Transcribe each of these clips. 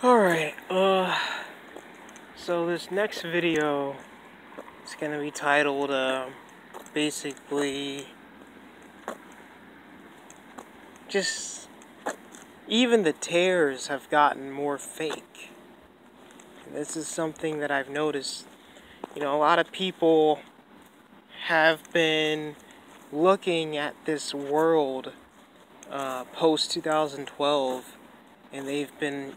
Alright, so this next video is gonna be titled, basically, just, even the tears have gotten more fake. And this is something that I've noticed. You know, a lot of people have been looking at this world, post-2012, and they've been,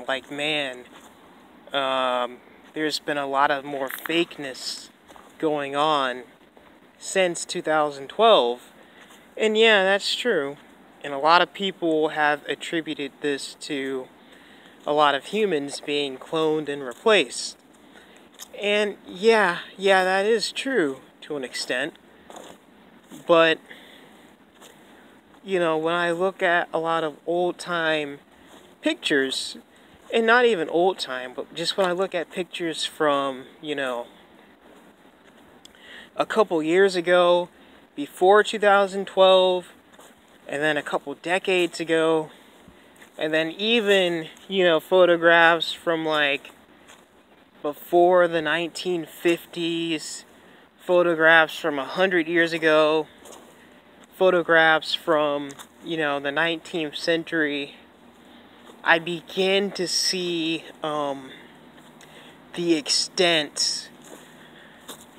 like, man, there's been a lot of more fakeness going on since 2012. And yeah, that's true. And a lot of people have attributed this to a lot of humans being cloned and replaced. And yeah, that is true to an extent. But, when I look at a lot of old-time pictures, and not even old time, but just when I look at pictures from, a couple years ago, before 2012, and then a couple decades ago, and then even, photographs from, like, before the 1950s, photographs from 100 years ago, photographs from, the 19th century, I begin to see the extent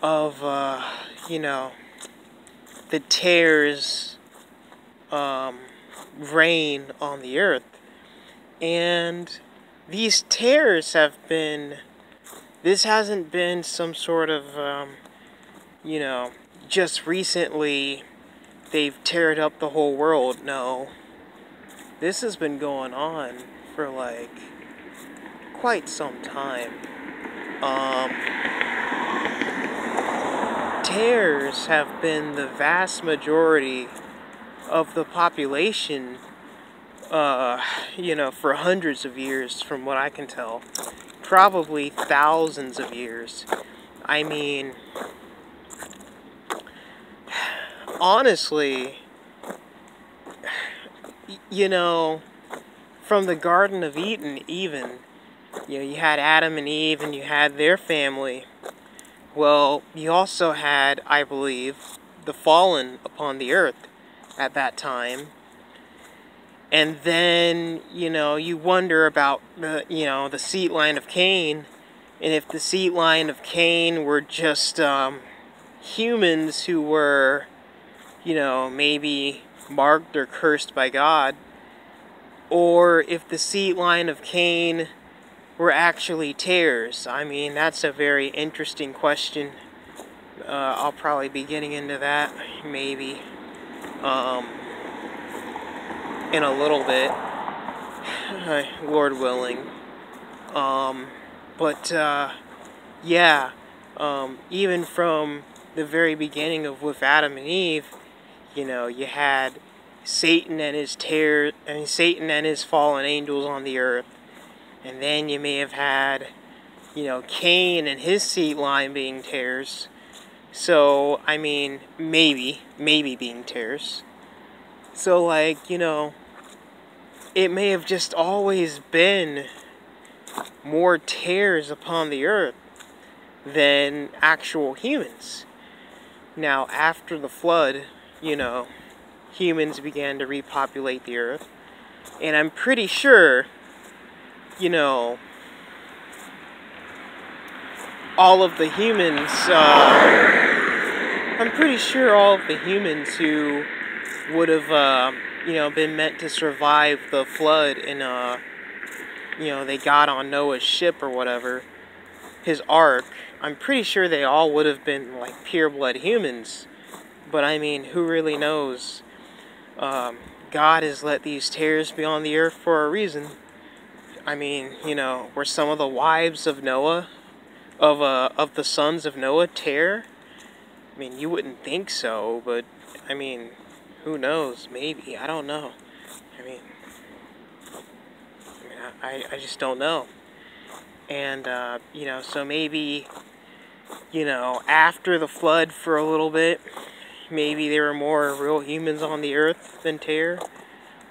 of, the tears reign on the earth. And these tears have been, this hasn't been some sort of, just recently they've teared up the whole world. No. This has been going on for, like, quite some time. Tears have been the vast majority of the population, for hundreds of years, from what I can tell. Probably thousands of years. I mean, honestly, from the Garden of Eden even, you had Adam and Eve and you had their family. Well, you also had, I believe, the fallen upon the earth at that time. And then, you wonder about the seed line of Cain, and if the seed line of Cain were just humans who were, maybe marked or cursed by God, or if the seed line of Cain were actually tares. I mean, that's a very interesting question. I'll probably be getting into that, maybe, in a little bit, Lord willing. Yeah, even from the very beginning of with Adam and Eve, you had Satan and Satan and his fallen angels on the earth. And then you may have had, Cain and his seed line being tares. So, I mean, maybe being tares. So, like, it may have just always been more tares upon the earth than actual humans. Now, after the flood, humans began to repopulate the earth. And I'm pretty sure, all of the humans, I'm pretty sure all of the humans who would have, been meant to survive the flood and, they got on Noah's ship or whatever, his ark, I'm pretty sure they all would have been, like, pure-blood humans. But, I mean, who really knows? God has let these tares be on the earth for a reason. I mean, were some of the wives of Noah, of the sons of Noah, tare? I mean, you wouldn't think so, but, I mean, who knows? Maybe. I don't know. I just don't know. And, so maybe, after the flood for a little bit, maybe there were more real humans on the earth than tare.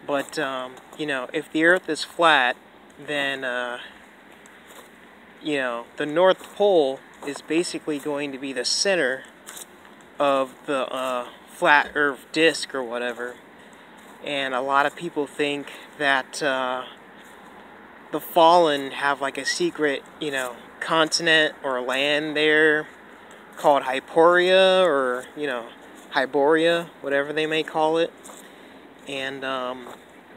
But, if the earth is flat, then, you know, the North Pole is basically going to be the center of the flat Earth disk or whatever. And a lot of people think that the Fallen have like a secret, you know, continent or land there called Hyporia, or, you know, Hyboria, whatever they may call it. And,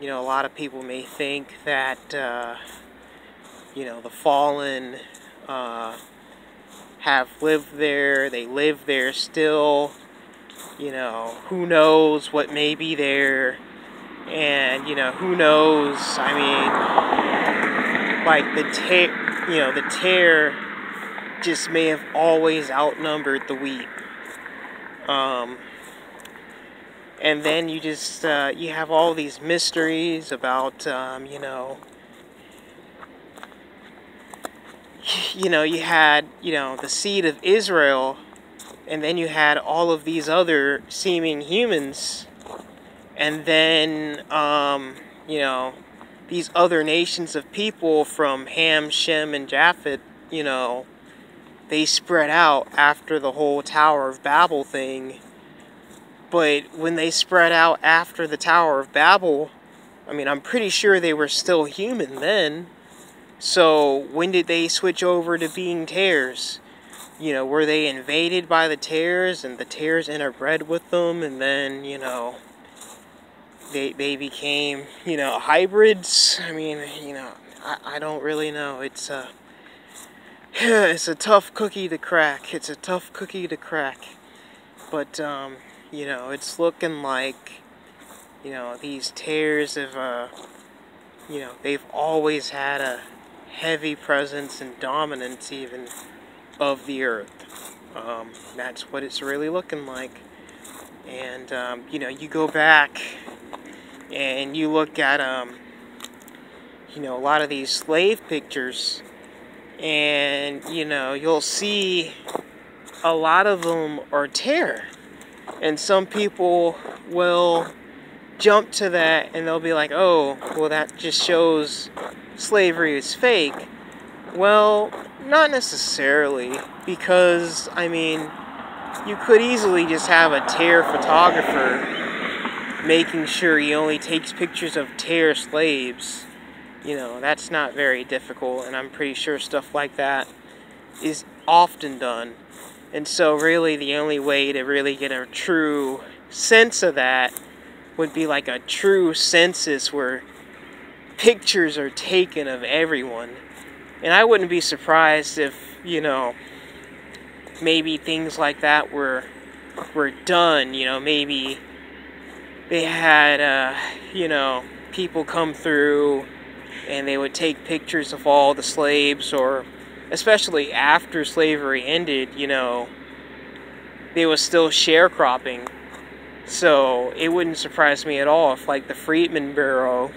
you know, a lot of people may think that, you know, the Fallen have lived there, they live there still, you know, who knows what may be there, and, you know, who knows, I mean, like, the tare just may have always outnumbered the wheat. And then you just, you have all these mysteries about, you know, you had, you know, the seed of Israel, and then you had all of these other seeming humans, and then, you know, these other nations of people from Ham, Shem, and Japheth, you know, they spread out after the whole Tower of Babel thing. But when they spread out after the Tower of Babel, I mean, I'm pretty sure they were still human then. So when did they switch over to being tares? You know, were they invaded by the tares and the tares interbred with them, and then, you know, they became, you know, hybrids? I mean, you know, I don't really know. It's a tough cookie to crack. It's a tough cookie to crack. But, you know, it's looking like, you know, these tares have, you know, they've always had a heavy presence and dominance even of the earth. That's what it's really looking like. And, you know, you go back and you look at, you know, a lot of these slave pictures, and, you know, you'll see a lot of them are tare. And some people will jump to that and they'll be like, oh, well, that just shows slavery is fake. Well, not necessarily, because, I mean, you could easily just have a tare photographer making sure he only takes pictures of tare slaves. You know, that's not very difficult, and I'm pretty sure stuff like that is often done. And so really the only way to really get a true sense of that would be like a true census where pictures are taken of everyone. And I wouldn't be surprised if, you know, maybe things like that were done. You know, maybe they had, you know, people come through and they would take pictures of all the slaves, or especially after slavery ended, you know, they was still sharecropping. So it wouldn't surprise me at all if, like, the Freedmen Bureau,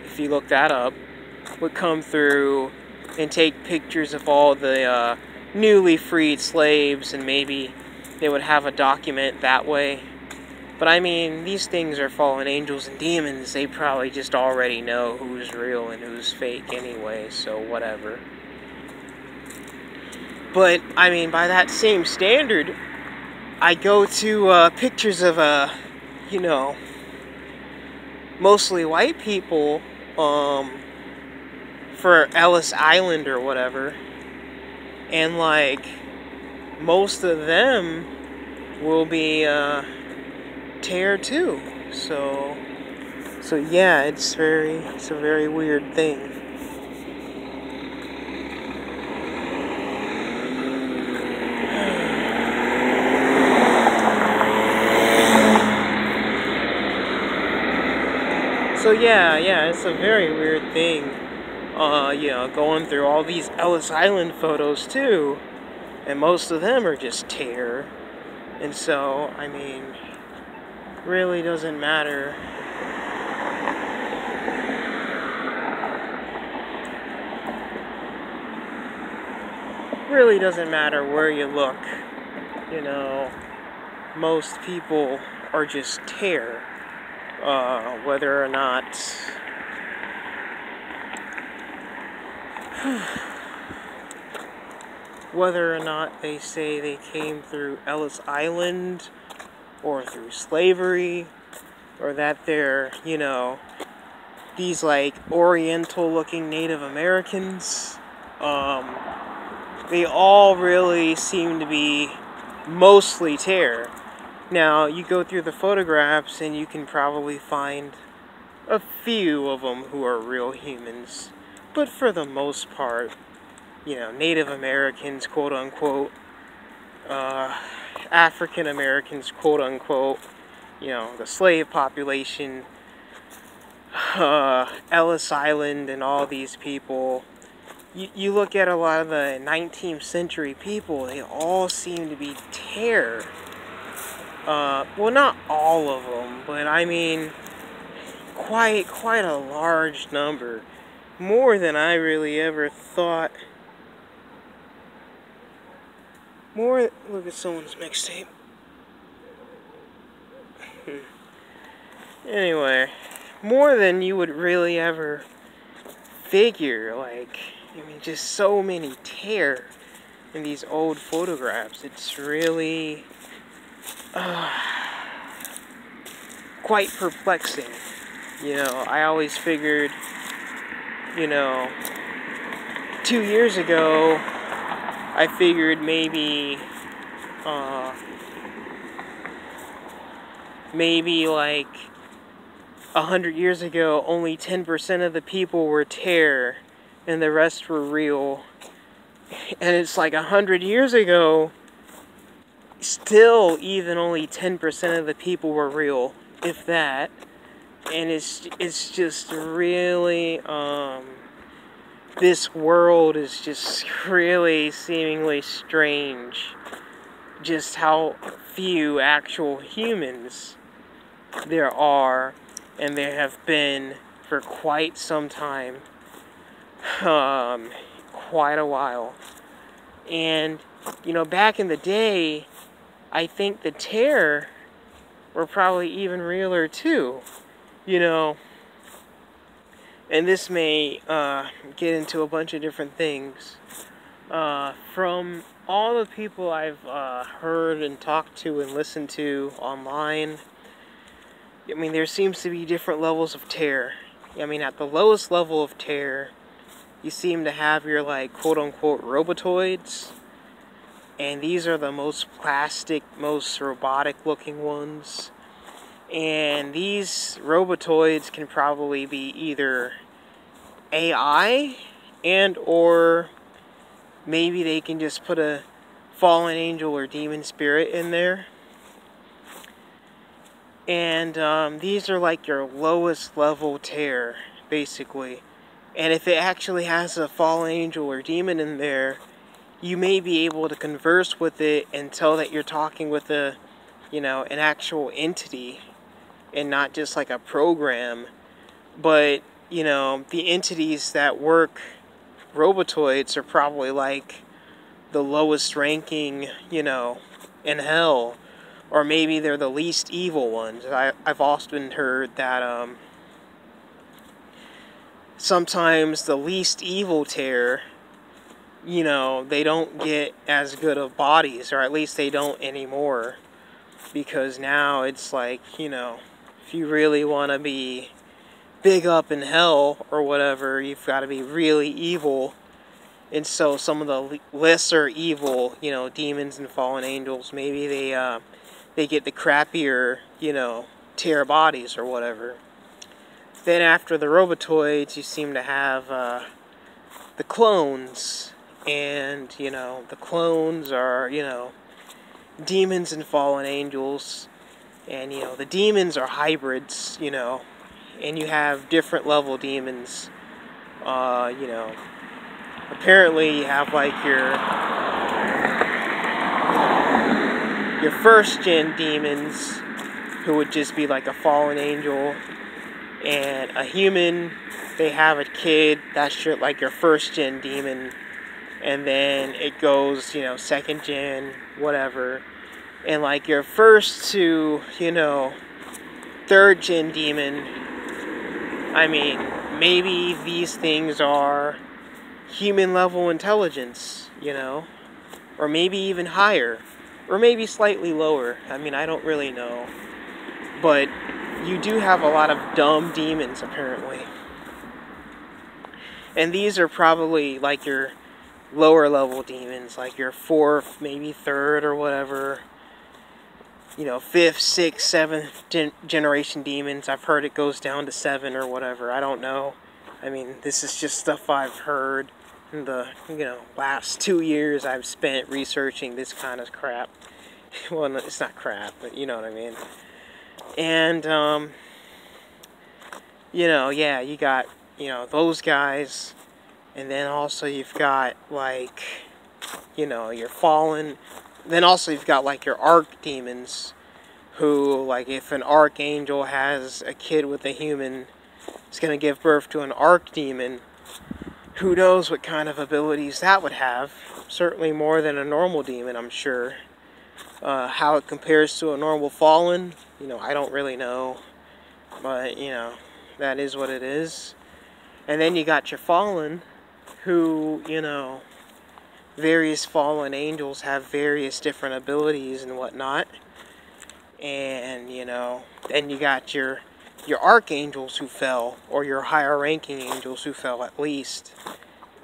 if you look that up, would come through and take pictures of all the newly freed slaves, and maybe they would have a document that way. But I mean, these things are fallen angels and demons. They probably just already know who's real and who's fake anyway, so whatever. But, I mean, by that same standard, I go to pictures of, you know, mostly white people, for Ellis Island or whatever, and, like, most of them will be, tare too. So yeah, it's a very weird thing. So yeah, it's a very weird thing, you know, going through all these Ellis Island photos too, and most of them are just tare. And so, I mean, really doesn't matter. Really doesn't matter where you look, you know, most people are just tare. Whether or not Whether or not they say they came through Ellis Island or through slavery, or that they're, you know, these like oriental looking Native Americans, they all really seem to be mostly tear. Now, you go through the photographs and you can probably find a few of them who are real humans, but for the most part, you know, Native Americans, quote unquote, African Americans, quote unquote, you know, the slave population, Ellis Island and all these people. You look at a lot of the 19th century people, they all seem to be tear. Well, not all of them, but I mean, quite a large number. More than I really ever thought. Look at someone's mixtape. Anyway, more than you would really ever figure. Like, I mean, just so many tear in these old photographs. It's really quite perplexing. You know, I always figured, you know, 2 years ago, I figured maybe like 100 years ago, only 10% of the people were tear, and the rest were real. And it's like 100 years ago, still even only 10% of the people were real, if that. And it's just really, this world is just really seemingly strange. Just how few actual humans there are, and there have been for quite some time, quite a while. And, you know, back in the day, I think the tear were probably even realer too, you know. And this may get into a bunch of different things. From all the people I've heard and talked to and listened to online, I mean, there seems to be different levels of tear. I mean, at the lowest level of tear, you seem to have your, like, quote-unquote robotoids. And these are the most plastic, most robotic-looking ones. And these robotoids can probably be either AI and or maybe they can just put a fallen angel or demon spirit in there. And these are like your lowest level tear, basically. And if it actually has a fallen angel or demon in there, you may be able to converse with it and tell that you're talking with a, you know, an actual entity and not just like a program. But, you know, the entities that work robotoids are probably like the lowest ranking, you know, in hell. Or maybe they're the least evil ones. I've often heard that sometimes the least evil tear, you know, they don't get as good of bodies, or at least they don't anymore. Because now it's like, you know, if you really want to be big up in hell or whatever, you've got to be really evil. And so some of the lesser evil, you know, demons and fallen angels, maybe they get the crappier, you know, tear bodies or whatever. Then after the robotoids, you seem to have the clones. And, you know, the clones are, you know, demons and fallen angels. And, you know, the demons are hybrids, you know. And you have different level demons. You know, apparently you have like your first gen demons, who would just be like a fallen angel, and a human. They have a kid, that's like your first gen demon, and then it goes, you know, second gen, whatever, and like your first to, you know, third gen demon. I mean, maybe these things are human level intelligence, you know, or maybe even higher, or maybe slightly lower. I mean, I don't really know, but you do have a lot of dumb demons apparently, and these are probably like your lower level demons, like your fourth, maybe third or whatever, you know, fifth, sixth, seventh generation demons. I've heard it goes down to 7 or whatever. I don't know. I mean, this is just stuff I've heard in the, you know, last 2 years I've spent researching this kind of crap. Well, no, it's not crap, but you know what I mean. And, you know, yeah, you got, you know, those guys. And then also you've got, like, you know, your fallen. Then also you've got, like, your archdemons, who, like, if an archangel has a kid with a human, it's going to give birth to an archdemon. Who knows what kind of abilities that would have. Certainly more than a normal demon, I'm sure. How it compares to a normal fallen, you know, I don't really know. But, you know, that is what it is. And then you got your fallen, who, you know, various fallen angels have various different abilities and whatnot. And, you know, then you got your archangels who fell, or your higher ranking angels who fell at least.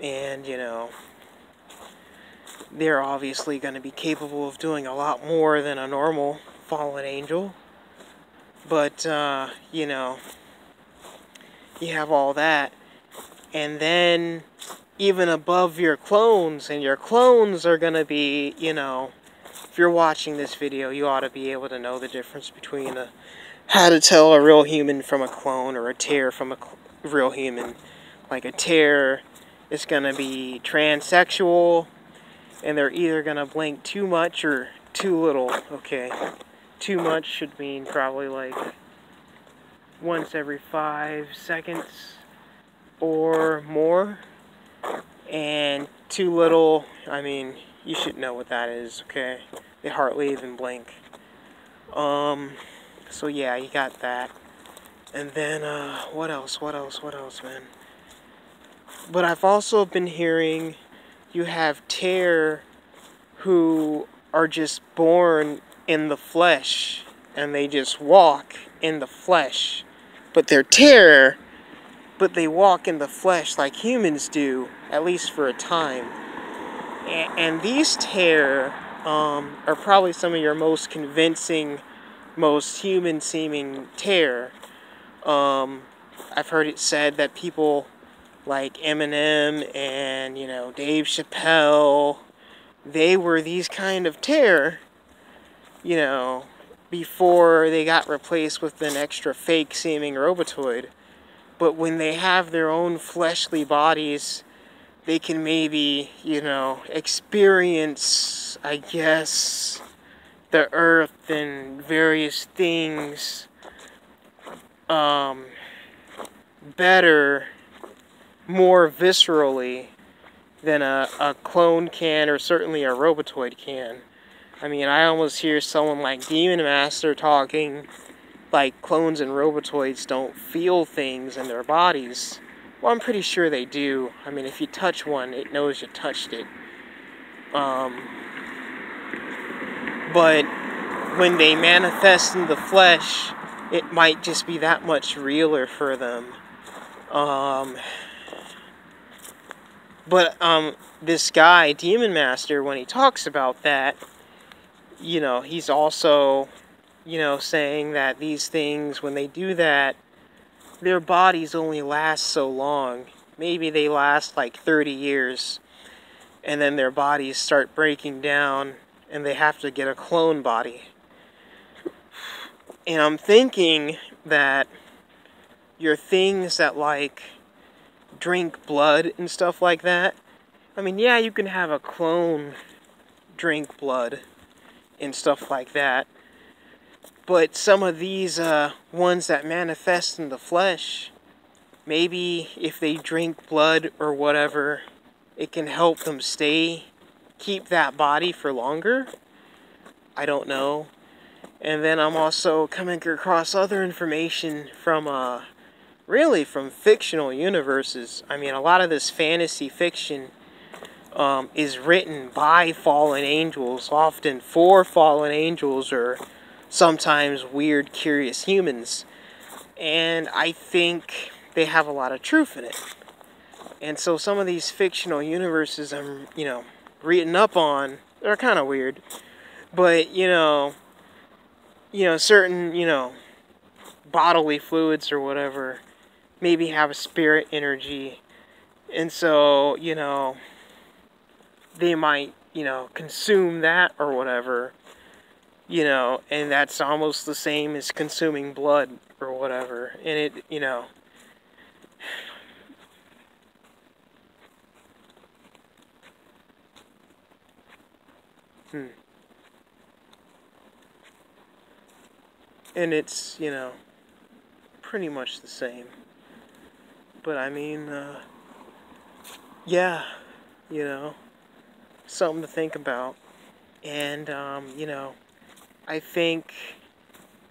And, you know, they're obviously going to be capable of doing a lot more than a normal fallen angel. But, you know, you have all that. And then, even above your clones, and your clones are going to be, you know, if you're watching this video, you ought to be able to know the difference between how to tell a real human from a clone, or a tear from a real human. Like, a tear is going to be transsexual, and they're either going to blink too much or too little. Okay, too much should mean probably like once every 5 seconds or more, and too little, I mean, you should know what that is, okay? They hardly even blink. So yeah, you got that. And then, what else, man? But I've also been hearing you have tear who are just born in the flesh, and they just walk in the flesh. But they're tear, but they walk in the flesh like humans do, at least for a time. And these tear are probably some of your most convincing, most human-seeming tear. I've heard it said that people like Eminem and, you know, Dave Chappelle, they were these kind of tear, you know, before they got replaced with an extra fake-seeming robotoid. But when they have their own fleshly bodies, they can maybe, you know, experience, I guess, the earth and various things better, more viscerally than a clone can, or certainly a robotoid can. I mean, I almost hear someone like Demon Master talking like clones and robotoids don't feel things in their bodies. Well, I'm pretty sure they do. I mean, if you touch one, it knows you touched it. But when they manifest in the flesh, it might just be that much realer for them. But this guy, Demon Master, when he talks about that, you know, he's also, you know, saying that these things, when they do that, their bodies only last so long. Maybe they last like 30 years, and then their bodies start breaking down, and they have to get a clone body. And I'm thinking that your things that, like, drink blood and stuff like that, I mean, yeah, you can have a clone drink blood and stuff like that, but some of these ones that manifest in the flesh, maybe if they drink blood or whatever, it can help them keep that body for longer. I don't know. And then I'm also coming across other information from really from fictional universes. I mean, a lot of this fantasy fiction is written by fallen angels, often for fallen angels, or sometimes weird, curious humans. And I think they have a lot of truth in it. And so some of these fictional universes I'm, reading up on, they're kind of weird. But, certain, bodily fluids or whatever maybe have a spirit energy. And so, they might, consume that or whatever, and that's almost the same as consuming blood or whatever. And it, and it's, pretty much the same. But I mean, yeah, something to think about. And, I think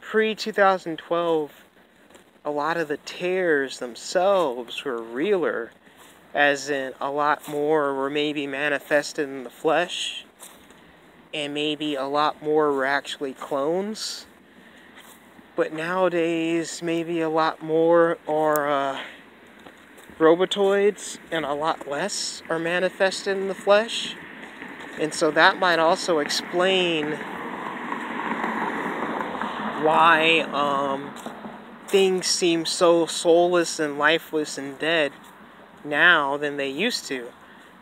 pre-2012, a lot of the tears themselves were realer, as in a lot more were maybe manifested in the flesh, and maybe a lot more were actually clones. But nowadays, maybe a lot more are robotoids, and a lot less are manifested in the flesh. And so that might also explain why things seem so soulless and lifeless and dead now than they used to.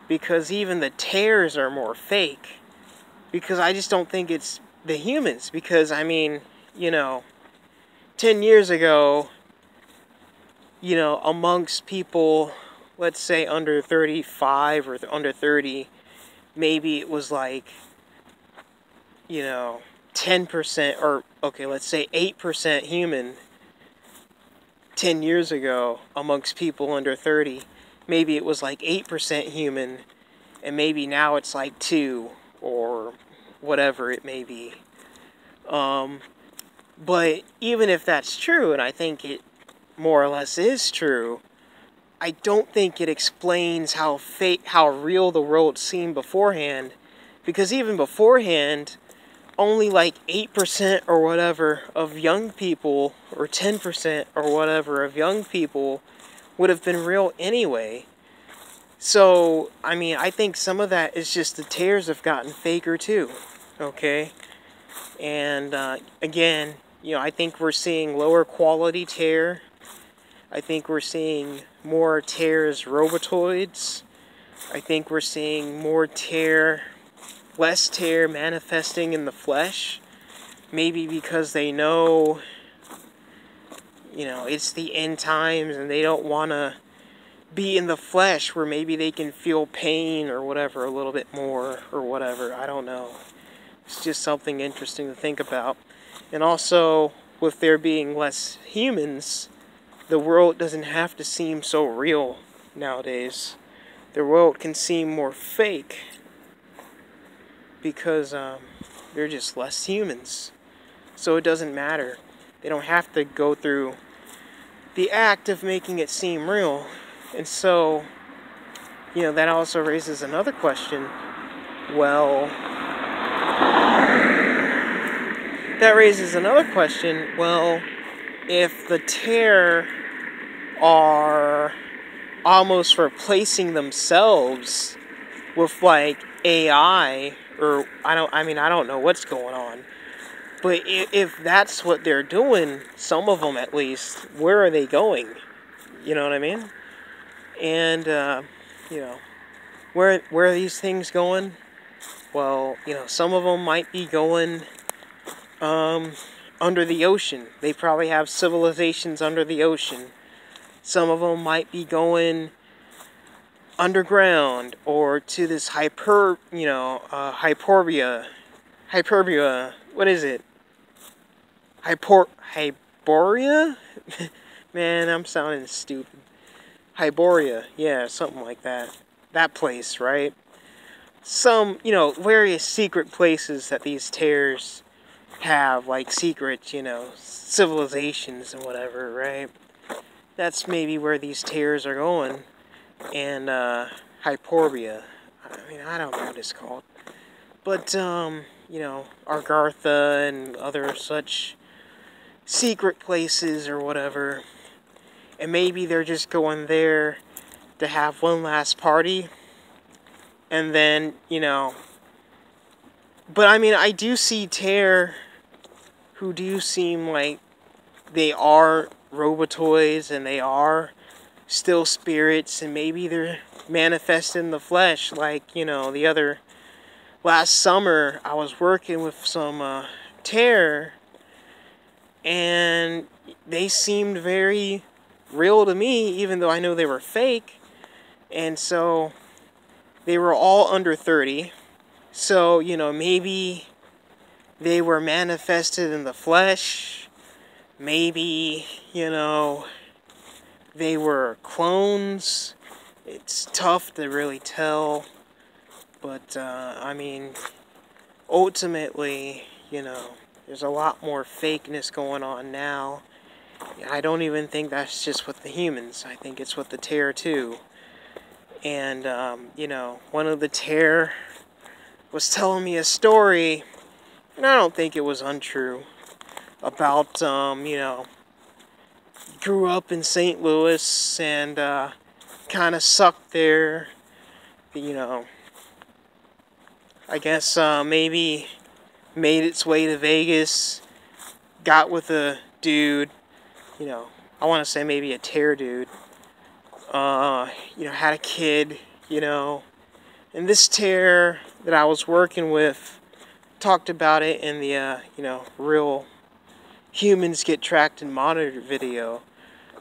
Because even the tears are more fake. Because I just don't think it's the humans. Because, I mean, 10 years ago, amongst people, let's say under 35 or under 30, maybe it was like, 10%, or, okay, let's say 8% human 10 years ago amongst people under 30. Maybe it was like 8% human, and maybe now it's like 2, or whatever it may be. But even if that's true, and I think it more or less is true, I don't think it explains how real the world seemed beforehand. Because even beforehand, only like 8% or whatever of young people, or 10% or whatever of young people, would have been real anyway. So, I mean, I think some of that is just the tears have gotten faker too. Okay? And, again, I think we're seeing lower quality tear. I think we're seeing more tear as robotoids. I think we're seeing more tear, less tear manifesting in the flesh. Maybe because they know, it's the end times and they don't want to be in the flesh where maybe they can feel pain or whatever a little bit more or whatever. I don't know. It's just something interesting to think about. And also, with there being less humans, the world doesn't have to seem so real nowadays. The world can seem more fake because they're just less humans. So it doesn't matter. They don't have to go through the act of making it seem real. And so, that also raises another question. Well, if the tear are almost replacing themselves with like AI, or I don't know what's going on, but if that's what they're doing, some of them at least, where are they going? You know what I mean? And where are these things going? Well, some of them might be going under the ocean. They probably have civilizations under the ocean. Some of them might be going underground, or to this Hyperborea. What is it? Hyperborea? Man, I'm sounding stupid. Hyboria, yeah, something like that. That place, right? Some, various secret places that these tears have, like secret, civilizations and whatever, right? that's maybe where these tears are going. And Hyporbia. I mean, I don't know what it's called. But, you know, Argartha and other such secret places or whatever. And maybe they're just going there to have one last party. And then, you know... But, I mean, I do see Tear, who do seem like they are Robotoids and they are still spirits, and maybe they're manifest in the flesh, like, you know, the other... Last summer, I was working with some Tear, and they seemed very real to me, even though I know they were fake. And so, they were all under 30. So, you know, maybe they were manifested in the flesh. Maybe, you know, they were clones. It's tough to really tell. But, I mean, ultimately, you know, there's a lot more fakeness going on now. I don't even think that's just with the humans. I think it's with the Tear, too. And, you know, one of the Tear was telling me a story, and I don't think it was untrue, about, you know, grew up in St. Louis and, kind of sucked there, you know, I guess maybe made its way to Vegas, got with a dude, you know, I want to say maybe a Tear dude, you know, had a kid, you know, and this Tear that I was working with talked about it in the, you know, Real Humans Get Tracked and Monitored video.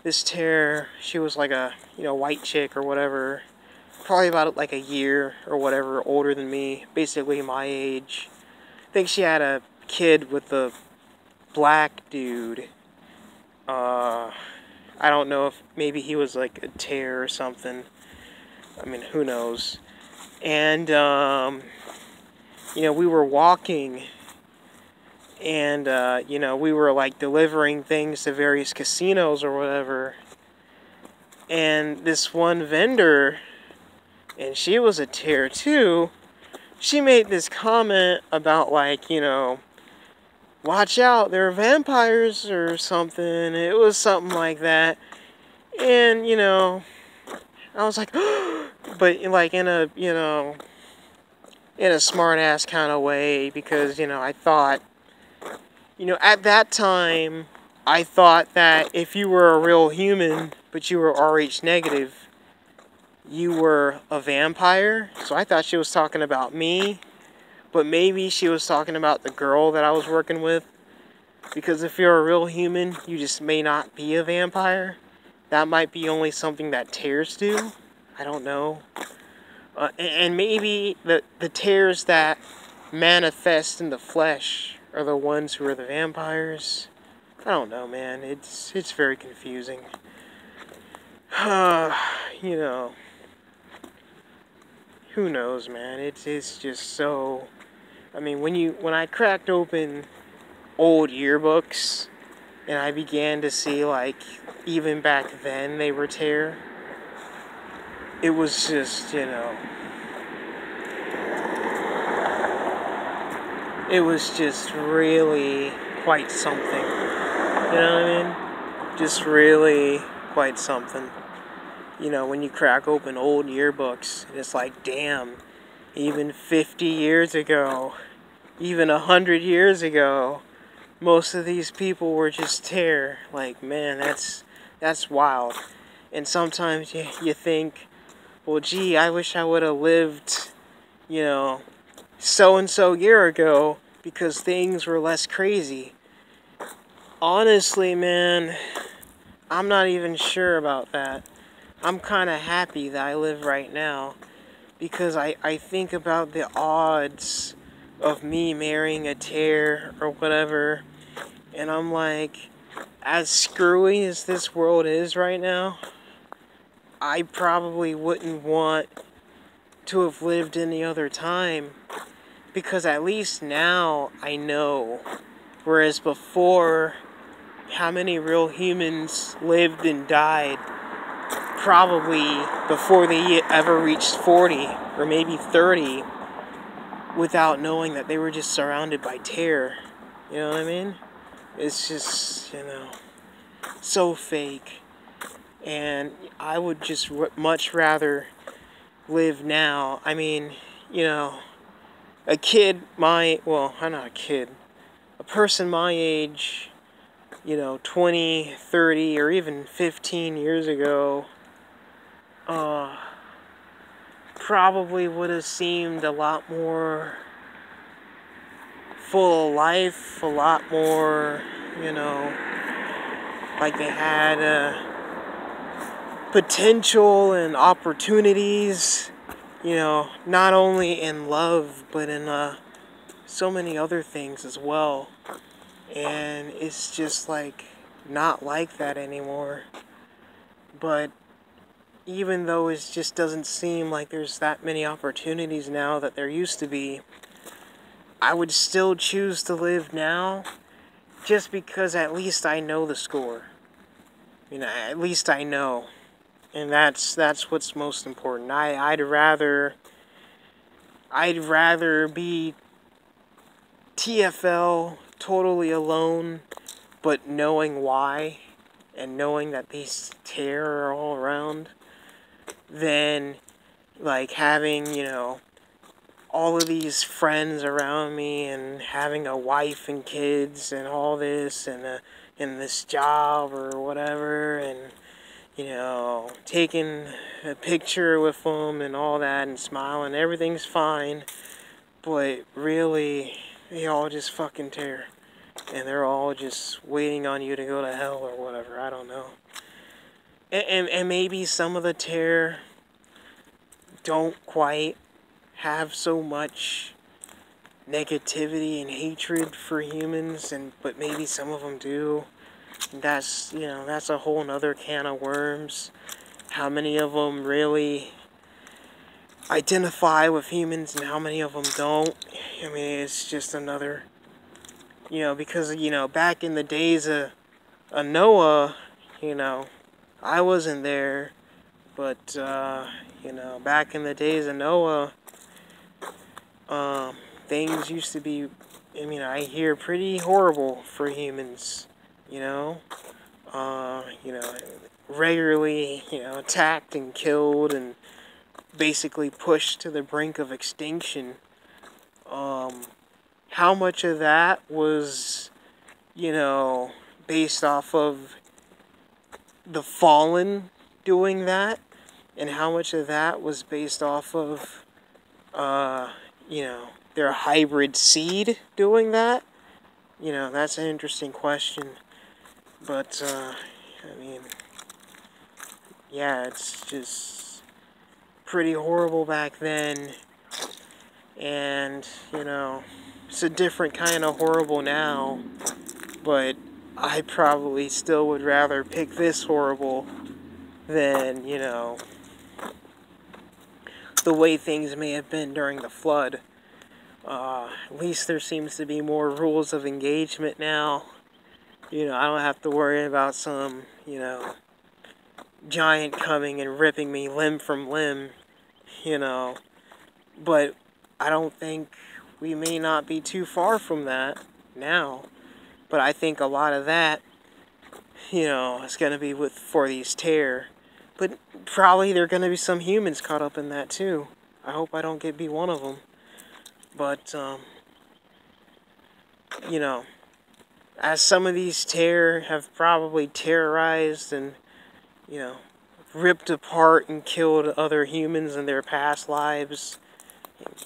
This Tear, she was like a, you know, white chick or whatever, probably about like a year or whatever older than me, basically my age. I think she had a kid with a black dude. I don't know if maybe he was like a Tear or something. I mean, who knows. And, you know, we were walking, and, you know, we were like delivering things to various casinos or whatever. And this one vendor, and she was a Tear too, she made this comment about, like, you know, watch out, there are vampires or something. It was something like that. And, you know, I was like, but, like, in a, you know, in a smart-ass kind of way, because, you know, I thought, you know, at that time, I thought that if you were a real human, but you were Rh negative, you were a vampire. So I thought she was talking about me, but maybe she was talking about the girl that I was working with, because if you're a real human, you just may not be a vampire. That might be only something that Tears do. I don't know. And maybe the Tears that manifest in the flesh are the ones who are the vampires. I don't know, man. It's very confusing. You know, who knows, man? It's just so. I mean, when I cracked open old yearbooks and I began to see, like, even back then they were Tear, it was just, you know, it was just really quite something. You know what I mean? Just really quite something. You know, when you crack open old yearbooks, it's like, damn, even 50 years ago, even 100 years ago, most of these people were just Tear. Like, man, that's wild. And sometimes you think, well, gee, I wish I would have lived, you know, so-and-so year ago, because things were less crazy. Honestly, man, I'm not even sure about that. I'm kind of happy that I live right now, because I think about the odds of me marrying a Tear or whatever, and I'm like, as screwy as this world is right now, I probably wouldn't want to have lived any other time, because at least now I know, whereas before, how many real humans lived and died probably before they ever reached 40 or maybe 30 without knowing that they were just surrounded by terror. You know what I mean? It's just, so fake. And I would just much rather live now. I mean, a kid I'm not a kid. A person my age, 20, 30, or even 15 years ago, probably would have seemed a lot more full of life, a lot more, like they had potential and opportunities, not only in love, but in so many other things as well. And it's just like not like that anymore. But even though it just doesn't seem like there's that many opportunities now that there used to be, I would still choose to live now just because at least I know the score. At least I know. And that's what's most important. I'd rather be TFL, totally alone, but knowing why and knowing that these terror are all around, than like having, all of these friends around me and having a wife and kids and all this and this job or whatever, and taking a picture with them and all that and smiling, everything's fine, but really they all just fucking tear, and they're all just waiting on you to go to hell or whatever. I don't know. And maybe some of the tear don't quite have so much negativity and hatred for humans, but maybe some of them do. That's a whole nother can of worms. How many of them really identify with humans and how many of them don't? I mean, it's just another, because, back in the days of Noah, I wasn't there, but, back in the days of Noah, things used to be, I hear pretty horrible for humans, regularly, attacked and killed and basically pushed to the brink of extinction. How much of that was, based off of the fallen doing that, and how much of that was based off of, their hybrid seed doing that? That's an interesting question. But, yeah, it's just pretty horrible back then. And, it's a different kind of horrible now. But I probably still would rather pick this horrible than, the way things may have been during the flood. At least there seems to be more rules of engagement now. I don't have to worry about some, giant coming and ripping me limb from limb, But I don't think we may not be too far from that now. But I think a lot of that, is going to be for these tear. But probably there are going to be some humans caught up in that too. I hope I don't be one of them. But, as some of these tear have probably terrorized and, ripped apart and killed other humans in their past lives,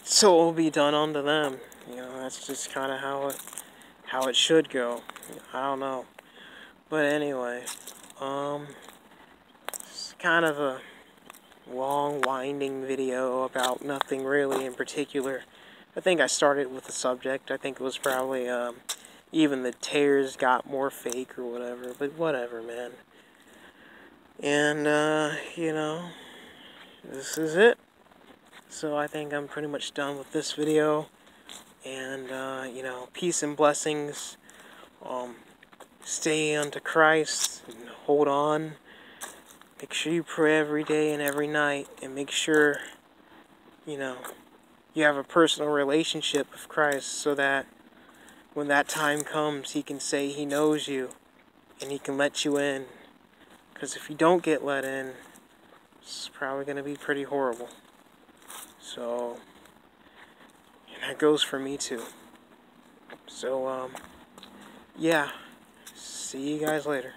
so it will be done unto them. That's just kind of how it should go. I don't know. But anyway, it's kind of a long, winding video about nothing really in particular. I think I started with the subject. I think it was probably, even the tears got more fake or whatever. But whatever, man. And, this is it. So I think I'm pretty much done with this video. And, peace and blessings. stay unto Christ and hold on. Make sure you pray every day and every night, and make sure, you know, you have a personal relationship with Christ, so that when that time comes, he can say he knows you and he can let you in. Because if you don't get let in, it's probably going to be pretty horrible. So, and that goes for me too. So, yeah. See you guys later.